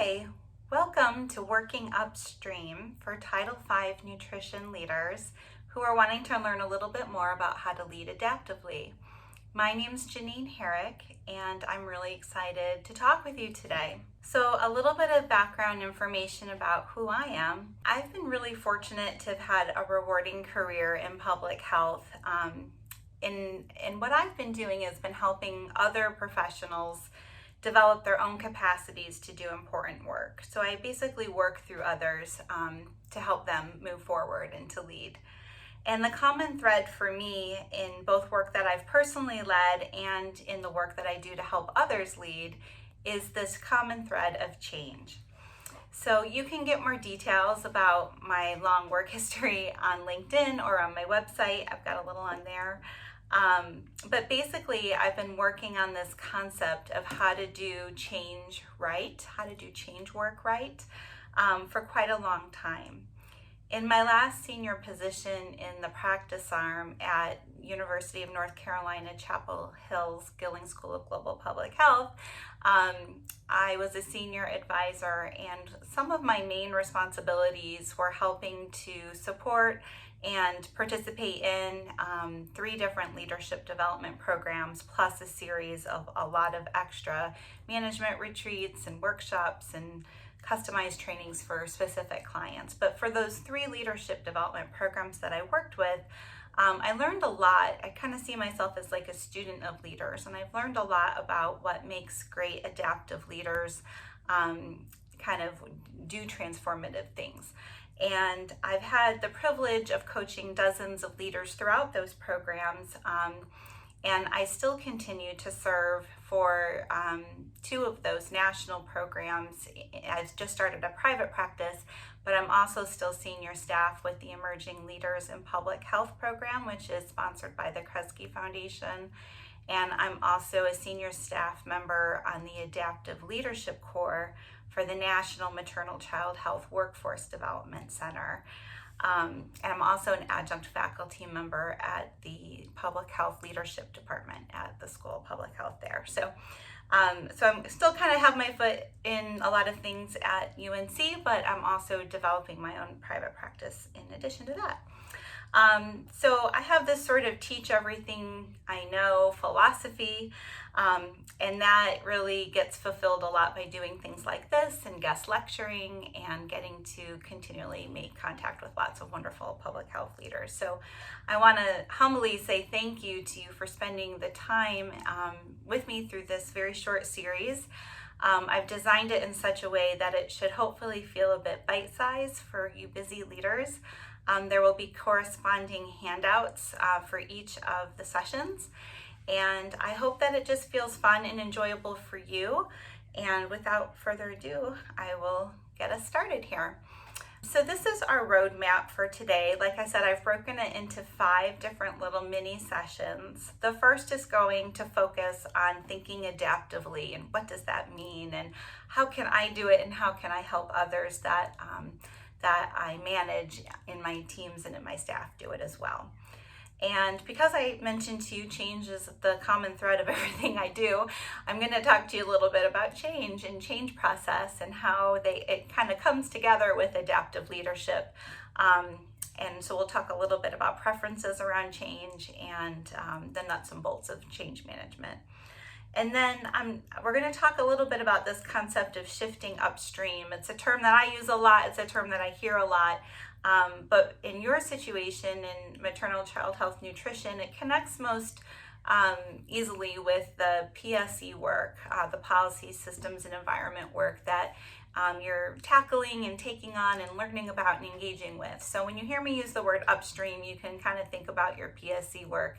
Hi, welcome to Working Upstream for Title V nutrition leaders who are wanting to learn a little bit more about how to lead adaptively. My name's Janine Herrick, and I'm really excited to talk with you today. So a little bit of background information about who I am. I've been really fortunate to have had a rewarding career in public health. And what I've been doing has been helping other professionals develop their own capacities to do important work. So I basically work through others to help them move forward and to lead. And the common thread for me in both work that I've personally led and in the work that I do to help others lead is this common thread of change. So you can get more details about my long work history on LinkedIn or on my website. I've got a little on there. But basically, I've been working on this concept of how to do change right, how to do change work right, for quite a long time. In my last senior position in the practice arm at University of North Carolina, Chapel Hill's Gilling School of Global Public Health, I was a senior advisor, and some of my main responsibilities were helping to support and participate in 3 different leadership development programs, plus a series of a lot of extra management retreats and workshops and customized trainings for specific clients. But for those 3 leadership development programs that I worked with, I learned a lot. I kind of see myself as like a student of leaders, and I've learned a lot about what makes great adaptive leaders kind of do transformative things. And I've had the privilege of coaching dozens of leaders throughout those programs, and I still continue to serve for 2 of those national programs. I've just started a private practice, but I'm also still senior staff with the Emerging Leaders in Public Health program, which is sponsored by the Kresge Foundation. And I'm also a senior staff member on the Adaptive Leadership Corps for the National Maternal Child Health Workforce Development Center. And I'm also an adjunct faculty member at the Public Health Leadership Department at the School of Public Health there. So I'm still kind of have my foot in a lot of things at UNC, but I'm also developing my own private practice in addition to that. So I have this sort of teach everything I know philosophy, and that really gets fulfilled a lot by doing things like this and guest lecturing and getting to continually make contact with lots of wonderful public health leaders. So I want to humbly say thank you to you for spending the time with me through this very short series. I've designed it in such a way that it should hopefully feel a bit bite-sized for you busy leaders. There will be corresponding handouts for each of the sessions, and I hope that it just feels fun and enjoyable for you. And without further ado, I will get us started here. So this is our roadmap for today. Like I said, I've broken it into 5 different little mini sessions. The first is going to focus on thinking adaptively, and what does that mean, and how can I do it, and how can I help others that I manage in my teams and in my staff do it as well. And because I mentioned to you change is the common thread of everything I do, I'm going to talk to you a little bit about change and change process and how it kind of comes together with adaptive leadership. And so we'll talk a little bit about preferences around change and the nuts and bolts of change management. And then we're going to talk a little bit about this concept of shifting upstream. It's a term that I use a lot. It's a term that I hear a lot. But in your situation in maternal child health nutrition, it connects most easily with the PSE work, the policy, systems, and environment work that you're tackling and taking on and learning about and engaging with. So when you hear me use the word upstream, you can kind of think about your PSE work.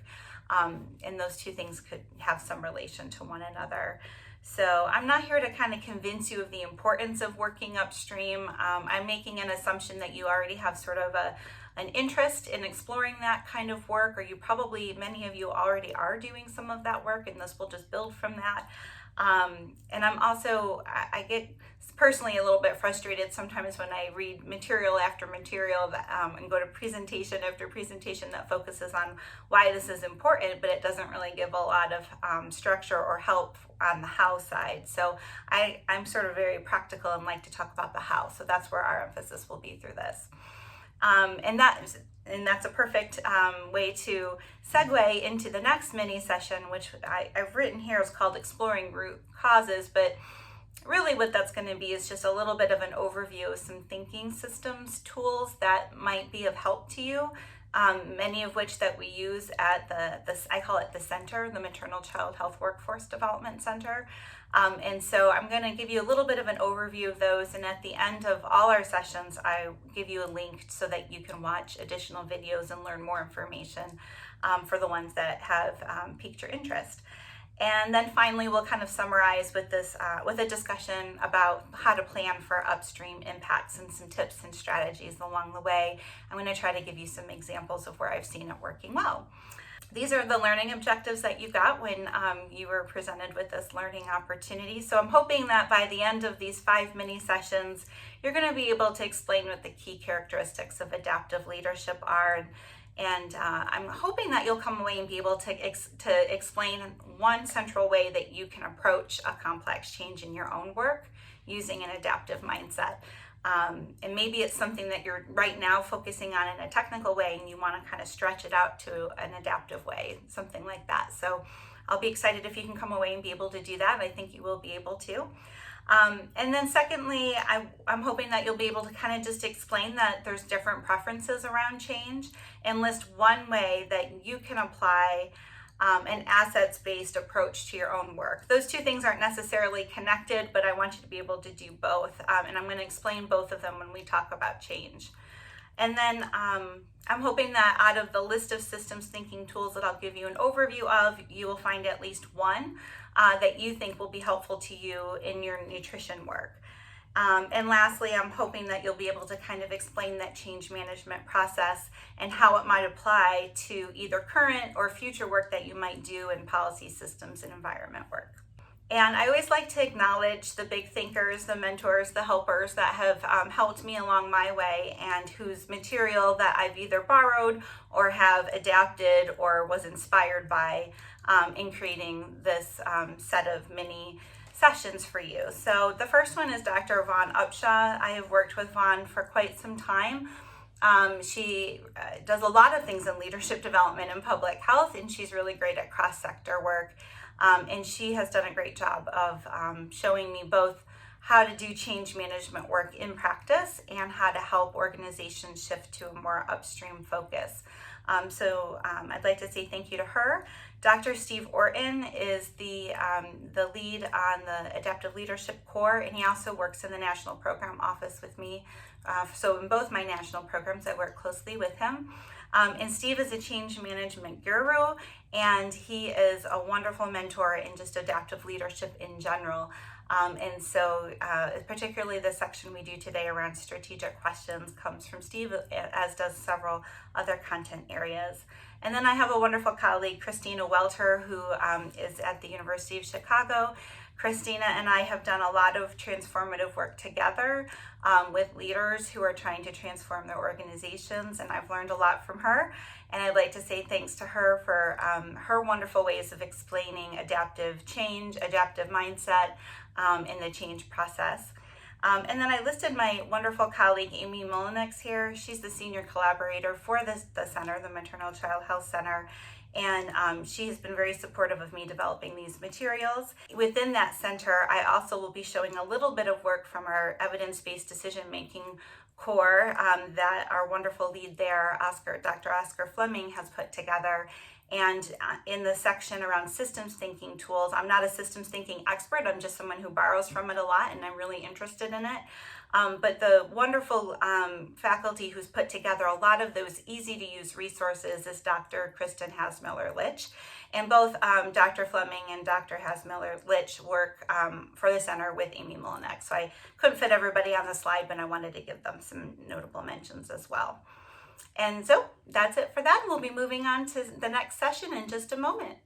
And those 2 things could have some relation to one another. So I'm not here to kind of convince you of the importance of working upstream. I'm making an assumption that you already have sort of an interest in exploring that kind of work, or many of you already are doing some of that work, and this will just build from that. And I get personally a little bit frustrated sometimes when I read material after material and go to presentation after presentation that focuses on why this is important, but it doesn't really give a lot of structure or help on the how side. So I'm sort of very practical and like to talk about the how. So that's where our emphasis will be through this. And that's a perfect way to segue into the next mini session, which I've written here is called Exploring Root Causes, but really what that's going to be is just a little bit of an overview of some thinking systems tools that might be of help to you, many of which that we use at I call it the center, the Maternal Child Health Workforce Development Center. And so I'm going to give you a little bit of an overview of those, and at the end of all our sessions I give you a link so that you can watch additional videos and learn more information for the ones that have piqued your interest. And then finally, we'll kind of summarize with a discussion about how to plan for upstream impacts and some tips and strategies along the way. I'm going to try to give you some examples of where I've seen it working well. These are the learning objectives that you got when you were presented with this learning opportunity. So I'm hoping that by the end of these 5 mini sessions, you're going to be able to explain what the key characteristics of adaptive leadership are. And I'm hoping that you'll come away and be able to explain one central way that you can approach a complex change in your own work using an adaptive mindset. And maybe it's something that you're right now focusing on in a technical way and you want to kind of stretch it out to an adaptive way, something like that. So I'll be excited if you can come away and be able to do that. I think you will be able to. And then secondly, I'm hoping that you'll be able to kind of just explain that there's different preferences around change and list one way that you can apply an assets-based approach to your own work. Those two things aren't necessarily connected, but I want you to be able to do both. And I'm going to explain both of them when we talk about change. And then I'm hoping that out of the list of systems thinking tools that I'll give you an overview of, you will find at least one that you think will be helpful to you in your nutrition work. And lastly, I'm hoping that you'll be able to kind of explain that change management process and how it might apply to either current or future work that you might do in policy systems and environment work. And I always like to acknowledge the big thinkers, the mentors, the helpers that have helped me along my way and whose material that I've either borrowed or have adapted or was inspired by in creating this set of mini sessions for you. So the first one is Dr. Vaughn Upshaw. I have worked with Vaughn for quite some time. She does a lot of things in leadership development and public health, and she's really great at cross-sector work. And she has done a great job of showing me both how to do change management work in practice and how to help organizations shift to a more upstream focus. So I'd like to say thank you to her. Dr. Steve Orton is the lead on the Adaptive Leadership Core, and he also works in the National Program Office with me. So in both my national programs, I work closely with him. And Steve is a change management guru, and he is a wonderful mentor in just adaptive leadership in general. And so particularly the section we do today around strategic questions comes from Steve, as does several other content areas. And then I have a wonderful colleague, Christina Welter, who is at the University of Chicago. Christina and I have done a lot of transformative work together with leaders who are trying to transform their organizations, and I've learned a lot from her. And I'd like to say thanks to her for her wonderful ways of explaining adaptive change, adaptive mindset in the change process. And then I listed my wonderful colleague, Amy Mullenix here. She's the senior collaborator for the center, the Maternal Child Health Center. And she has been very supportive of me developing these materials. Within that center, I also will be showing a little bit of work from our evidence-based decision-making core that our wonderful lead there, Dr. Oscar Fleming, has put together. And in the section around systems thinking tools, I'm not a systems thinking expert, I'm just someone who borrows from it a lot, and I'm really interested in it. But the wonderful faculty who's put together a lot of those easy to use resources is Dr. Kristen Hasmiller-Litch. And both Dr. Fleming and Dr. Hasmiller-Litch work for the center with Amy Mullenix. So I couldn't fit everybody on the slide, but I wanted to give them some notable mentions as well. And so that's it for that. We'll be moving on to the next session in just a moment.